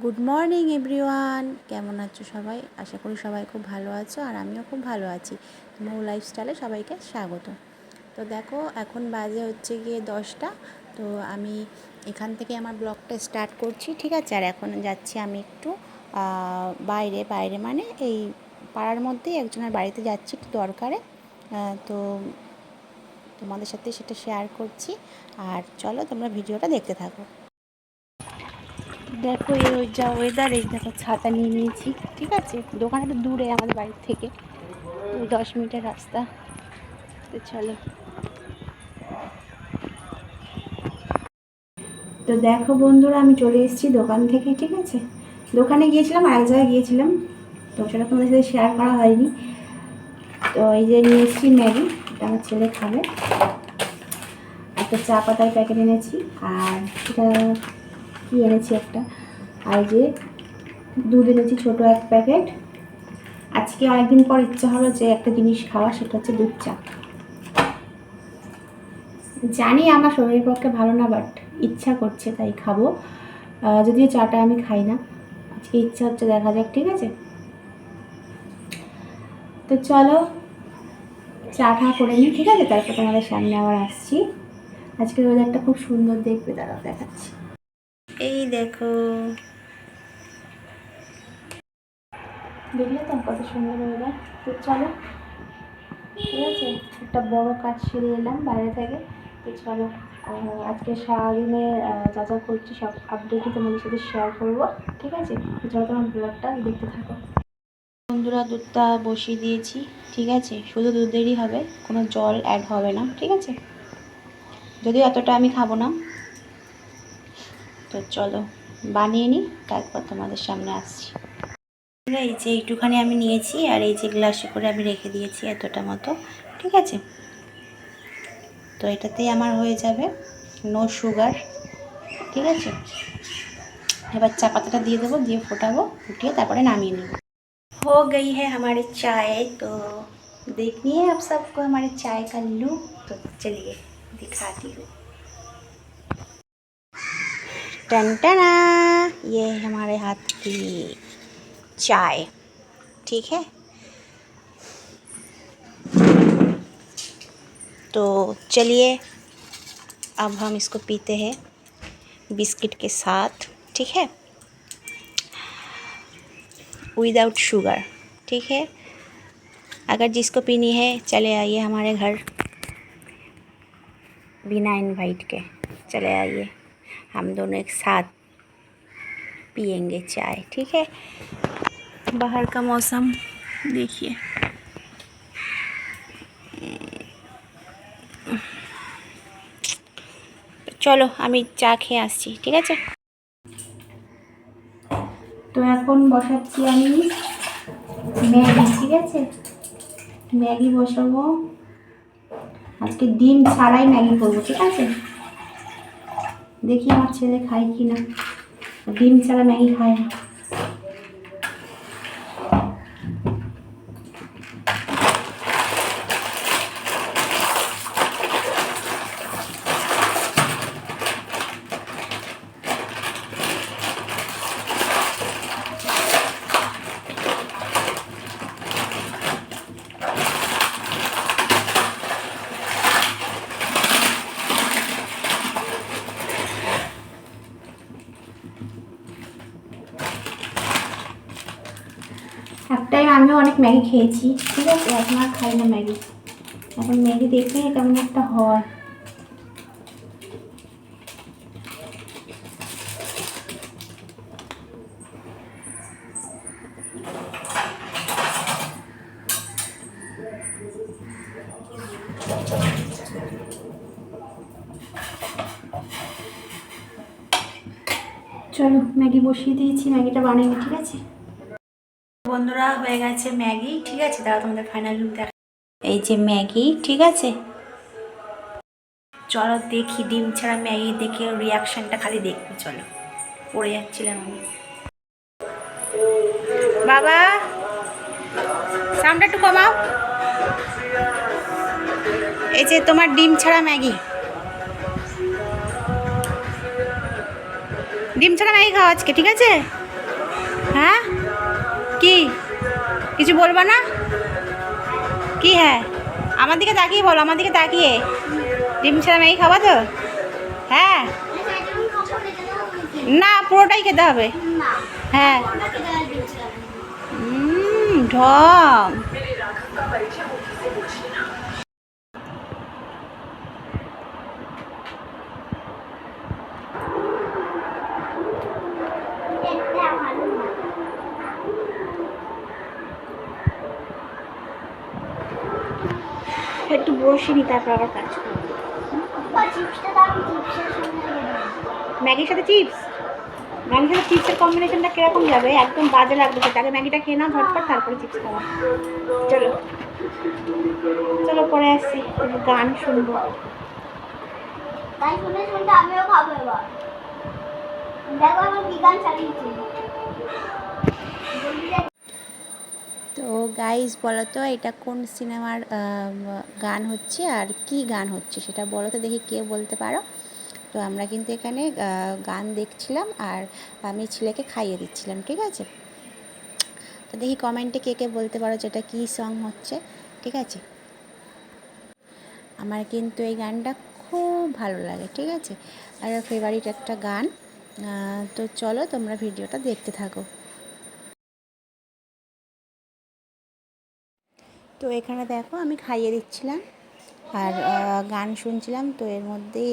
Good morning everyone, কেমন আছো সবাই? আশা করি সবাই খুব ভালো আছো, আর আমিও খুব ভালো আছি। মৌ লাইফস্টাইলে সবাইকে স্বাগত। তো দেখো, এখন বাজে হচ্ছে গিয়ে 10টা। তো আমি এখান থেকে আমার ব্লগটা স্টার্ট করছি, ঠিক আছে? আর এখন যাচ্ছি আমি একটু বাইরে মানে এই পাড়ার মধ্যেই একজনের বাড়িতে যাচ্ছি একটু দরকারে। তো তোমাদের সাথে সেটা শেয়ার করছি, আর চলো তোমরা ভিডিওটা দেখতে থাকো। দেখো ওই যা ওয়েদার, এই দেখো ছাতা নিয়ে নিয়েছি, ঠিক আছে? দোকানটা দূরে আমাদের বাড়ির থেকে, 10 মিনিটের রাস্তা। তো চলো। তো দেখো বন্ধুরা, আমি চলে এসেছি দোকান থেকে, ঠিক আছে? দোকানে গিয়েছিলাম আর এক জায়গায় গিয়েছিলাম, তো সেটা তোমাদের সাথে শেয়ার করা হয়নি। তো এই যে নিয়ে এসেছি ম্যাগি, এটা আমার ছেলে খাবে। একটা চা পাতার প্যাকেট এনেছি, আর এটা কি এনেছি একটা, আর যে দুধ এনেছি ছোটো এক প্যাকেট। আজকে অনেকদিন পর ইচ্ছা হলো যে একটা জিনিস খাওয়া, সেটা হচ্ছে দুধ চা। জানি আমার শরীরের পক্ষে ভালো না, বাট ইচ্ছা করছে তাই খাবো। যদিও চাটা আমি খাই না, আজকে ইচ্ছা হচ্ছে, দেখা যাক, ঠিক আছে? তো চলো চা করে নিই, ঠিক আছে? তারপর তোমাদের সামনে আবার আসছি। আজকের ওয়েদারটা খুব সুন্দর, দেখবে, তারা দেখাচ্ছি। এই দেখো, দেখলে তো কত সুন্দর ওয়েদার। তো চলো, ঠিক আছে? একটা বড় কাজ সেরে এলাম বাইরে থেকে। তো চলো, আজকে সারাদিনে যা যা করছি সব আপডেটই তোমাদের সাথে শেয়ার করবো, ঠিক আছে? তো চলো, তোমার ব্লগটা দেখতে থাকো। বন্ধুরা, দুধটা বসিয়ে দিয়েছি, ঠিক আছে? শুধু দুধেরই হবে, কোনো জল অ্যাড হবে না, ঠিক আছে? যদিও এতটা আমি খাবো না। তো চলো বানিয়ে নিই, তারপর তোমাদের সামনে আসছি। এই যে একটুখানি আমি নিয়েছি, আর এই যে গ্লাসে করে আমি রেখে দিয়েছি এতটা মতো, ঠিক আছে? তো এটাতেই আমার হয়ে যাবে, নো সুগার, ঠিক আছে? এবার চা পাতাটা দিয়ে দেবো, দিয়ে ফোটাবো, ফুটিয়ে তারপরে নামিয়ে নেব। हो गई है हमारी चाय। तो देखनी है आप सबको हमारे चाय का लुक। तो चलिए दिखाती हूँ। टन टना, ये है हमारे हाथ की चाय, ठीक है? तो चलिए अब हम इसको पीते हैं बिस्किट के साथ, ठीक है? विदाउट शुगर, ठीक है? अगर जिसको पीनी है चले आइए हमारे घर, बिना इनवाइट के चले आइए, हम दोनों एक साथ पियेंगे चाय, ठीक है? बाहर का मौसम देखिए। চলো আমি চা খেয়ে আসছি, ঠিক আছে? তো এখন বসাচ্ছি আমি ম্যাগি, ঠিক আছে? ম্যাগি বসাবো, আজকে ডিম ছাড়াই ম্যাগি করবো, ঠিক আছে? দেখি আমার ছেলে খায় কি না, ডিম ছাড়া ম্যাগি খায় না। এক টাইম আমিও অনেক ম্যাগি খেয়েছি, ঠিক আছে? এখন আর খাই না ম্যাগি, এখন ম্যাগি দেখলে কেমন একটা হয়। চলো ম্যাগি বসিয়ে দিয়েছি, ম্যাগিটা বানিয়ে, ঠিক আছে? বন্ধুরা, হয়ে গেছে ম্যাগি, ঠিক আছে? তারা তোমাদের ফাইনাল লুক দেখা। এই যে ম্যাগি, ঠিক আছে? চলো দেখি ডিম ছাড়া ম্যাগি দেখে রিয়াকশানটা খালি দেখবি। চলো, পড়ে যাচ্ছিলাম আমি। বাবা সাউন্ডটা একটু কমাও। এই যে তোমার ডিম ছাড়া ম্যাগি, ডিম ছাড়া ম্যাগি খাও আজকে, ঠিক আছে? হ্যাঁ কি কিছু বলবা না? কি হ্যাঁ আমার দিকে তাকিয়ে বলো, আমার দিকে তাকিয়ে। ডিম ছাড়া ম্যাগি খাবা তো? হ্যাঁ না পুরোটাই খেতে হবে। হ্যাঁ ঢং। একটু বসিনি, তারপর আবার কাজ করবো। ম্যাগির সাথে চিপস, ম্যাগির সাথে চিপসের কম্বিনেশনটা কিরকম যাবে? একদম বাজে লাগবে। আগে ম্যাগিটা খেয়ে নাও ঝটপট, তারপরে চিপস খাওয়া। চলো চলো পরে আসছি, গান শুনবো। গান শুনতে শুনতে আমিও খাবো এবার। দেখো আমি কি গান চালিয়েছি। তো গাইস বলো তো এটা কোন সিনেমার গান হচ্ছে আর কি গান হচ্ছে সেটা বলো তো দেখি, কে বলতে পারো। তো আমরা কিন্তু এখানে গান দেখছিলাম আর আমি ছেলেকে খাইয়ে দিচ্ছিলাম, ঠিক আছে? তো দেখি কমেন্টে কে কে বলতে পারো যেটা কী সং হচ্ছে, ঠিক আছে? আমার কিন্তু এই গানটা খুব ভালো লাগে, ঠিক আছে? আর ফেভারিট একটা গান। তো চলো তোমরা ভিডিওটা দেখতে থাকো। তো এখানে দেখো আমি খাইয়ে দিচ্ছিলাম আর গান শুনছিলাম। তো এর মধ্যেই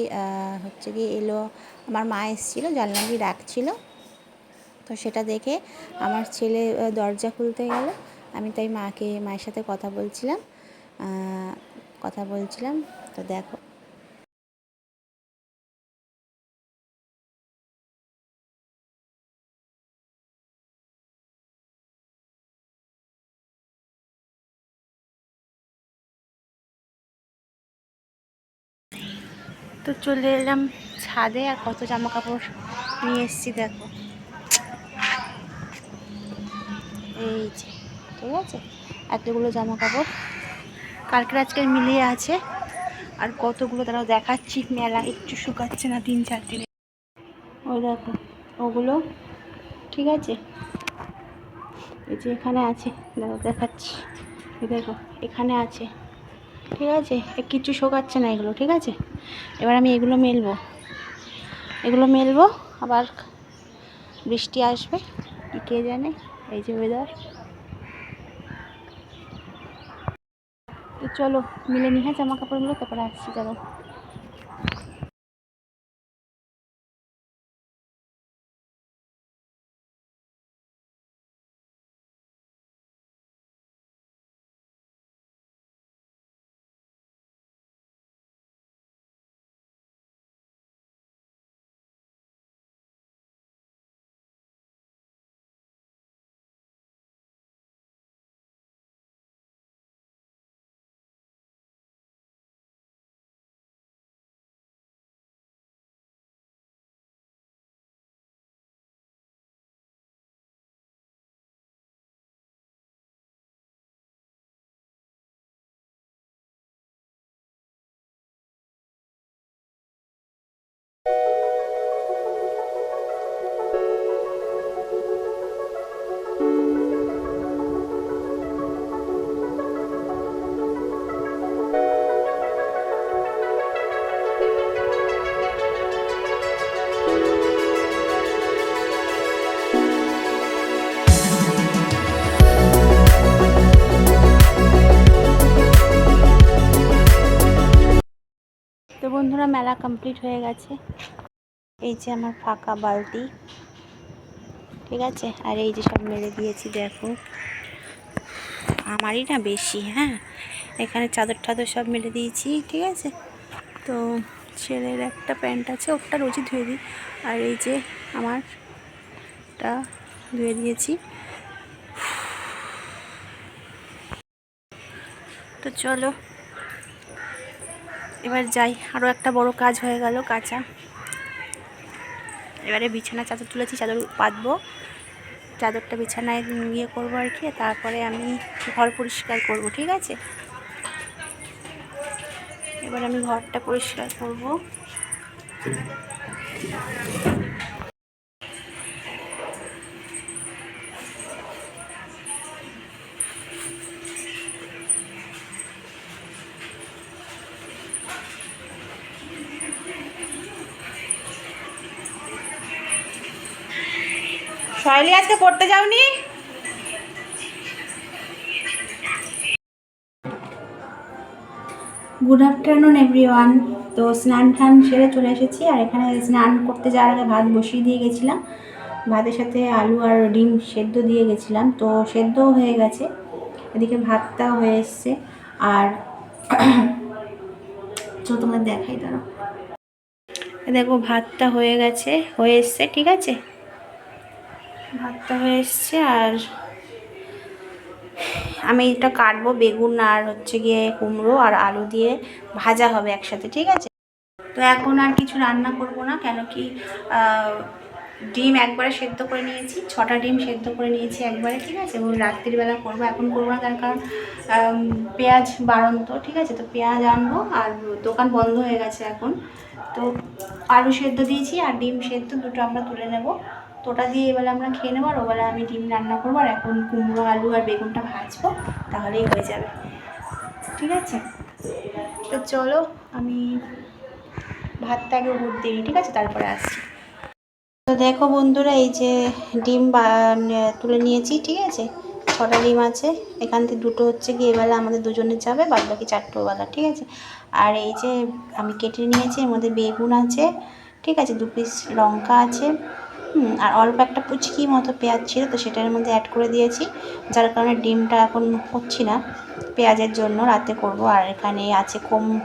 হচ্ছে গিয়ে এলো আমার মা এসেছিলো, জানলা দিয়ে ডাকছিল। তো সেটা দেখে আমার ছেলে দরজা খুলতে গেল, আমি তাই মায়ের সাথে কথা বলছিলাম। তো দেখো তো চলে এলাম ছাদে আর কত জামা কাপড় নিয়ে এসেছি দেখো, এই যে, ঠিক আছে? এতগুলো জামা কাপড় কালকের আজকের মিলিয়ে আছে। আর কতগুলো তারাও দেখাচ্ছি, মেলা একটু শুকাচ্ছে না 3-4 দিনে। ওই দেখো ওগুলো, ঠিক আছে? এই যে এখানে আছে, দেখো দেখাচ্ছি, এই দেখো এখানে আছে, ঠিক আছে? কিচ্ছু শোকাচ্ছে না এগুলো, ঠিক আছে? এবার আমি এগুলো মেলবো, আবার বৃষ্টি আসবে কি কে জানে, এই যে ওয়েদার। তো চলো মিলে নি হ্যাঁ জামা কাপড়গুলো, তারপরে আসছি, চলো। তো বন্ধুরা মেলা কমপ্লিট হয়ে গেছে। এই যে আমার ফাঁকা বালতি, ঠিক আছে? আর এই যে সব মেরে দিয়েছি দেখো, আমারই না বেশি। হ্যাঁ এখানে চাদর টাদর সব মেরে দিয়েছি, ঠিক আছে? তো ছেলের একটা প্যান্ট আছে, ওটা রোজই ধুয়ে দিই। আর এই যে আমারটা ধুয়ে দিয়েছি। তো চলো এবার যাই, আরও একটা বড় কাজ হয়ে গেল কাঁচা। এবারে বিছানা চাদর তুলেছি, চাদর পাতবো, চাদরটা বিছানায় ইয়ে করবো আর কি। তারপরে আমি ঘর পরিষ্কার করব, ঠিক আছে? এবার আমি ঘরটা পরিষ্কার করব। শৈলী আজকে পড়তে যাওনি? Good afternoon everyone. তো স্নান টান সেরে চলে এসেছি, আর এখানে স্নান করতে যাওয়ার আগে ভাত বসিয়ে দিয়ে গেছিলাম। ভাতের সাথে আলু আর ডিম সেদ্ধ দিয়ে গেছিলাম, তো সেদ্ধও হয়ে গেছে। এদিকে ভাতটাও হয়ে এসছে। আর চলো তোমাদের দেখাই, দাঁড়াও। দেখো ভাতটা হয়ে গেছে, হয়ে এসছে, ঠিক আছে, ভাতটা হয়ে এসছে। আর আমি এটা কাটবো, বেগুন আর হচ্ছে গিয়ে কুমড়ো আর আলু দিয়ে ভাজা হবে একসাথে, ঠিক আছে। তো এখন আর কিছু রান্না করব না, কেন কি ডিম একবারে সেদ্ধ করে নিয়েছি, 6টা ডিম সেদ্ধ করে নিয়েছি একবারে, ঠিক আছে। এবং রাত্রিবেলা করবো, এখন করবো না, তার কারণ পেঁয়াজ বাড়ন্ত, ঠিক আছে। তো পেঁয়াজ আনবো, আর দোকান বন্ধ হয়ে গেছে এখন। তো আলু সেদ্ধ দিয়েছি আর ডিম সেদ্ধ দুটো আমরা তুলে নেব, তো ওটা দিয়ে এবেলা আমরা খেয়ে নেবো। আর ওবেলা আমি ডিম রান্না করবো, আর এখন কুমড়ো আলু আর বেগুনটা ভাজবো, তাহলেই হয়ে যাবে, ঠিক আছে। তো চলো আমি ভাতটা আগে উঠ দিই, ঠিক আছে, তারপরে আসছি। তো দেখো বন্ধুরা, এই যে ডিম তুলে নিয়েছি, ঠিক আছে। 6টা ডিম আছে, এখান থেকে দুটো হচ্ছে গিয়ে এবেলা আমাদের দুজনের যাবে, বাদ বাকি 4টোবেলা, ঠিক আছে। আর এই যে আমি কেটে নিয়েছি, এর মধ্যে বেগুন আছে, ঠিক আছে, 2 পিস লঙ্কা আছে, আর অল্প একটা পুচকি মতো পেঁয়াজ ছিল, তো সেটার মধ্যে অ্যাড করে দিয়েছি, যার কারণে ডিমটা এখন করছি না, পেঁয়াজের জন্য রাতে করব। আর এখানে আছে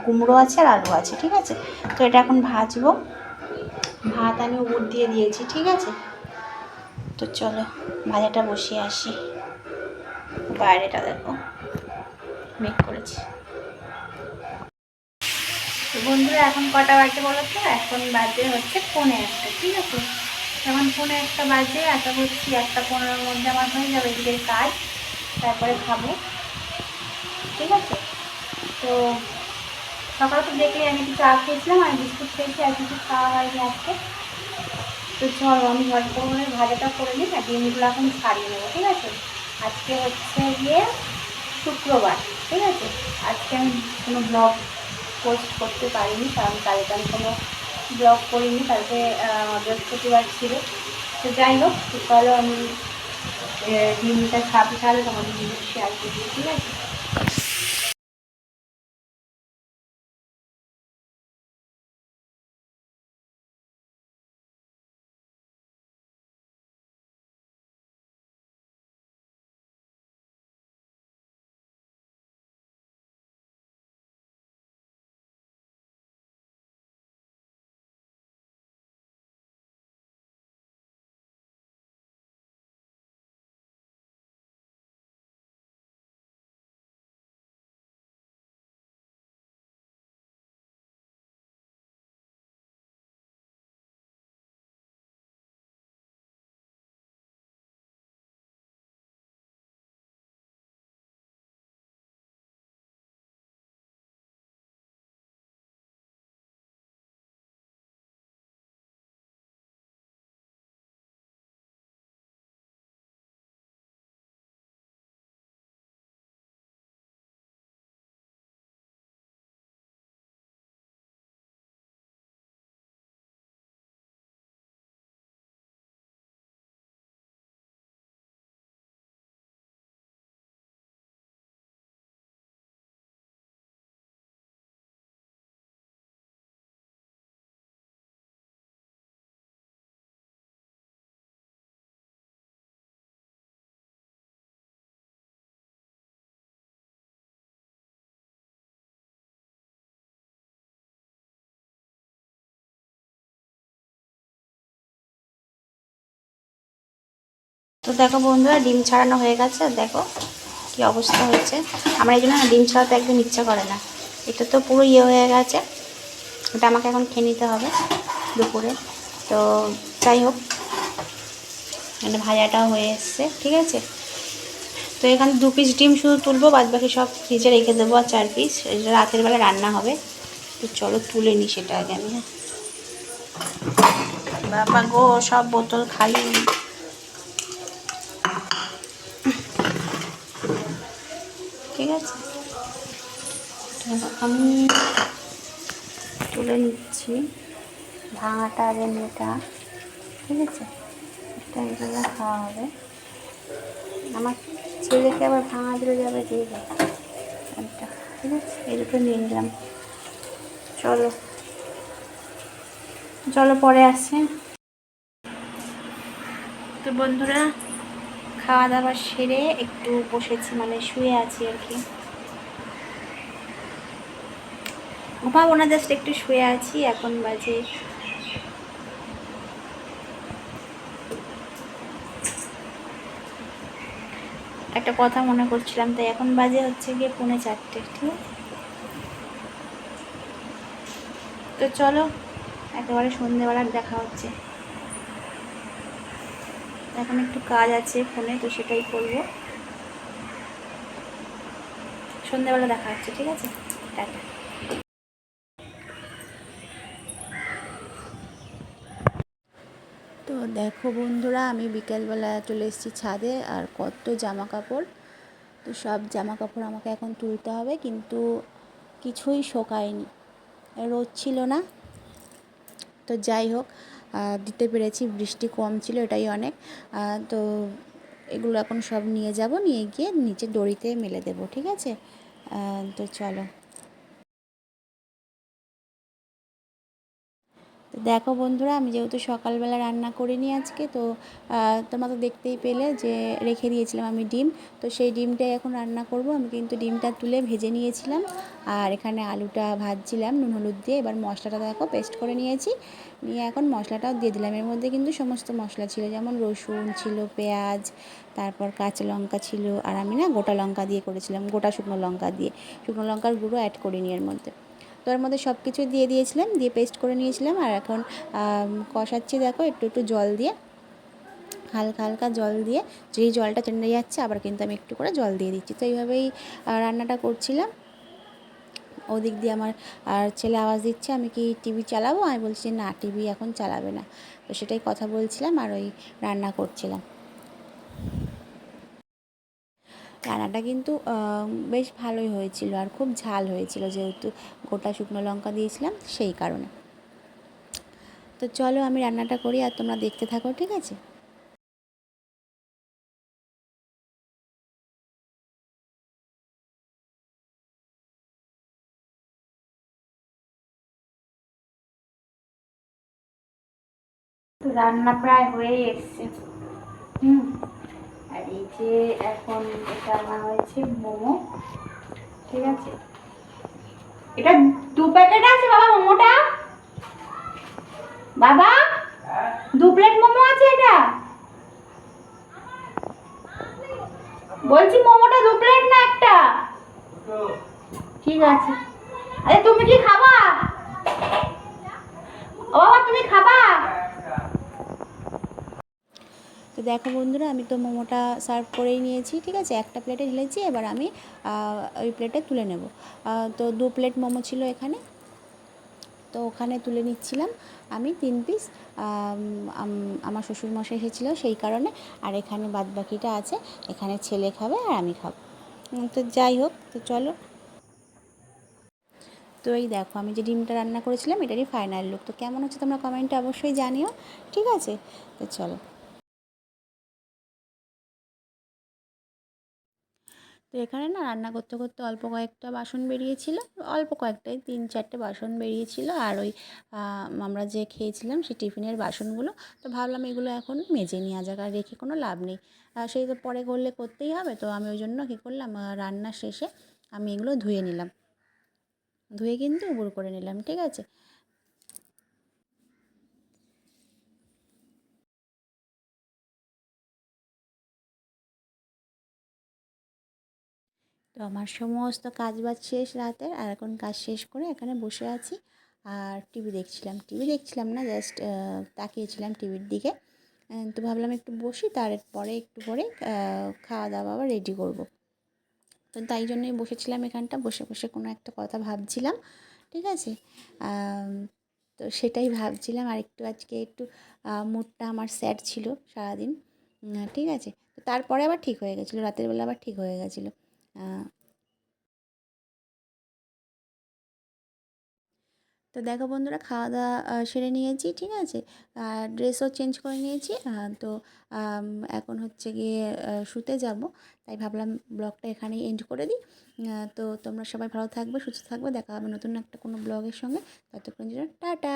কুমড়ো আছে আর আলু আছে, ঠিক আছে। তো এটা এখন ভাজবো। ভাত আমি উড় দিয়ে দিয়েছি, ঠিক আছে। তো চলো ভাজাটা বসিয়ে আসি। বাইরেটা দেখো মেঘ করেছি। তো বন্ধুরা এখন কটা বাজে বলো তো? এখন বাজে হচ্ছে 1:45, ঠিক আছে। এখন 1:45 বাজে, আশা করছি 1:15-র মধ্যে আমার হয়ে যাবে এদিকের কাজ, তারপরে খাবো, ঠিক আছে। তো সকালে তো দেখলে আমি একটু চা খেয়েছিলাম আর বিস্কুট খেয়েছি, আর কিছু খাওয়া হয়নি আজকে। তো চলো আমি ঝট করে ভাজাটা করে নিই, আর ডিমগুলো এখন ছাড়িয়ে নেবো, ঠিক আছে। আজকে হচ্ছে গিয়ে শুক্রবার, ঠিক আছে। আজকে আমি কোনো ব্লগ পোস্ট করতে পারিনি, কারণ কালকে আমি কোনো ব্লগ করিনি, কালকে বৃহস্পতিবার ছিল। তো যাই হোক, চলো আমি ডিমটা ছাড়লে তোমাদের জিনিস শেয়ার করবো, ঠিক আছে। তো দেখো বন্ধুরা, ডিম ছাড়ানো হয়ে গেছে, দেখো কি অবস্থা হয়েছে। আমার এই জন্য না ডিম ছাড়াতে একদম ইচ্ছা করে না। এটা তো পুরো ইয়ে হয়ে গেছে, এটা আমাকে এখন খেয়ে নিতে হবে দুপুরে। তো যাই হোক, মানে ভাজাটাও হয়ে এসছে, ঠিক আছে। তো এখানে 2 পিস ডিম শুধু তুলবো, বাদ বাকি সব ফ্রিজে রেখে দেবো, আর 4 পিস রাতের বেলা রান্না হবে। তো চলো তুলে নিই সেটা আগে আমি। হ্যাঁ বাবা গো, সব বোতল খালি। ঠিক আছে, আমি তুলে নিচ্ছি ভাঙাটা আগে মেয়েটা, ঠিক আছে। একটা তাই জন্য খাওয়া হবে। আমার ছেলেকে আবার ভাঙা দিলে যাবে দিয়ে দেয় একটা, ঠিক আছে, এই দুটো নিয়ে নিলাম। চলো চলো পরে আসছে। তো বন্ধুরা, খাওয়া দাওয়া সেরে একটু বসেছি, মানে শুয়ে আছি আর কি। ঘুমাবো না, জাস্ট একটু শুয়ে আছি। এখন বাজে একটা কথা মনে করছিলাম, তাই এখন বাজে হচ্ছে গিয়ে 3:45, ঠিক আছে। তো চলো, একেবারে সন্ধ্যেবেলার দেখা হচ্ছে। এখন একটু কাজ আছে ফোনে, তো সেটাই করবো। সন্ধ্যেবেলা দেখা হচ্ছে, ঠিক আছে, টাটা। তো দেখো বন্ধুরা, আমি বিকেলবেলা চলে এসেছি ছাদে, আর কত জামা কাপড়। তো সব জামা কাপড় আমাকে এখন তুলতে হবে, কিন্তু কিছুই শোকায়নি, রোদ ছিল না। তো যাই হোক, দিতে পেরেছি, বৃষ্টি কম ছিল, এটাই অনেক। তো এগুলো এখন সব নিয়ে যাব, নিয়ে গিয়ে নিচে দড়িতে মেলে দেবো, ঠিক আছে। তো চলো। তো দেখো বন্ধুরা, আমি যেহেতু সকালবেলা রান্না করিনি আজকে, তো তোমরা তো দেখতেই পেলে যে রেখে দিয়েছিলাম আমি ডিম। তো সেই ডিমটাই এখন রান্না করব। আমি কিন্তু ডিমটা তুলে ভেজে নিয়েছিলাম, আর এখানে আলুটা ভাজছিলাম নুন হলুদ দিয়ে। এবার মশলাটা দেখো পেস্ট করে নিয়েছি, নিয়ে এখন মশলাটাও দিয়ে দিলাম। এর মধ্যে কিন্তু সমস্ত মশলা ছিল, যেমন রসুন ছিল, পেঁয়াজ, তারপর কাঁচা লঙ্কা ছিল, আর আমি না গোটা লঙ্কা দিয়ে করেছিলাম, গোটা শুকনো লঙ্কা দিয়ে, শুকনো লঙ্কার গুঁড়ো অ্যাড করিনি এর মধ্যে। তো এর মধ্যে সব কিছু দিয়ে দিয়েছিলাম, দিয়ে পেস্ট করে নিয়েছিলাম। আর এখন কষাচ্ছি দেখো, একটু একটু জল দিয়ে, হালকা হালকা জল দিয়ে। যেই জলটা টেনে যাচ্ছে আবার কিন্তু আমি একটু করে জল দিয়ে দিচ্ছি। তো এইভাবেই রান্নাটা করছিলাম। ওদিক দিয়ে আমার আর ছেলে আওয়াজ দিচ্ছে, আমি কি টিভি চালাবো? আমি বলছি না, টিভি এখন চালাবে না। তো সেটাই কথা বলছিলাম আর ওই রান্না করছিলাম। রান্নাটা কিন্তু বেশ ভালোই হয়েছিল, আর খুব ঝাল হয়েছিল, যেহেতু গোটা শুকনো লঙ্কা দিয়েছিলাম সেই কারণে। তো চলো আমি রান্নাটা করি আর তোমরা দেখতে থাকো, ঠিক আছে। তো রান্না প্রায় হয়ে এসছে। হুম। আর এই যে এখন এটা রান্না হয়েছে মোমো, ঠিক আছে। এটা 2 প্যাকেট আছে বাবা মোমোটা। বাবা, 2 প্লেট মোমো আছে এটা। বলছি মোমোটা 2 প্লেট না একটা? ঠিক আছে। আরে তুমি কি খাবা? ও বাবা, তুমি খাবা? তো দেখো বন্ধুরা, আমি তো মোমোটা সার্ভ করেই নিয়েছি, ঠিক আছে, একটা প্লেটে ঢেলেছি। এবার আমি ওই প্লেটে তুলে নেব। তো 2 প্লেট মোমো ছিল এখানে, তো ওখানে তুলে নিচ্ছিলাম আমি 3 পিস। আমার শ্বশুরমশাই এসেছিলো সেই কারণে। আর এখানে বাদ বাকিটা আছে, এখানে ছেলে খাবে আর আমি খাবো। তো যাই হোক, তো চলো। তো এই দেখো, আমি যে ডিমটা রান্না করেছিলাম এটারই ফাইনাল লুক। তো কেমন হচ্ছে তোমরা কমেন্টে অবশ্যই জানিও, ঠিক আছে। তো চলো। তো এখানে না রান্না করতে করতে অল্প কয়েকটা বাসন বেরিয়েছিল, অল্প কয়েকটাই 3-4টে বাসন বেরিয়েছিল। আর ওই আমরা যে খেয়েছিলাম সেই টিফিনের বাসনগুলো। তো ভাবলাম এগুলো এখন মেজে নেওয়া যাক, আর রেখে কোনো লাভ নেই। সেই তো পরে করলে করতেই হবে। তো আমি ওই জন্য কী করলাম, রান্না শেষে আমি এগুলো ধুয়ে নিলাম, ধুয়ে কিন্তু উবুড় করে নিলাম, ঠিক আছে। তো আমার সমস্ত কাজ বাজ শেষ রাতের, আর এখন কাজ শেষ করে এখানে বসে আছি আর টিভি দেখছিলাম না, জাস্ট তাকিয়েছিলাম টিভির দিকে। তো ভাবলাম একটু বসি, তারপরে একটু পরে খাওয়া দাওয়া আবার রেডি করব। তো তাই জন্যই বসেছিলাম এখানটা, বসে বসে কোনো একটা কথা ভাবছিলাম, ঠিক আছে। আম, তো সেটাই ভাবছিলাম। আর একটু আজকে একটু মুডটা আমার স্যাড ছিল সারাদিন, ঠিক আছে। তো তারপরে আবার ঠিক হয়ে গেছিলো, রাতের বেলা আবার ঠিক হয়ে গেছিলো। তো তো দেখো বন্ধুরা, খাওয়া দাওয়া সেরে নিয়েছি, ঠিক আছে, আর ড্রেসও চেঞ্জ করে নিয়েছি। তো এখন হচ্ছে গিয়ে শুতে যাব, তাই ভাবলাম ব্লগটা এখানেই এন্ড করে দিই। তো তোমরা সবাই ভালো থাকবে, সুস্থ থাকবে, দেখা হবে নতুন একটা কোনো ব্লগের সঙ্গে। ততক্ষণ জন্য টাটা।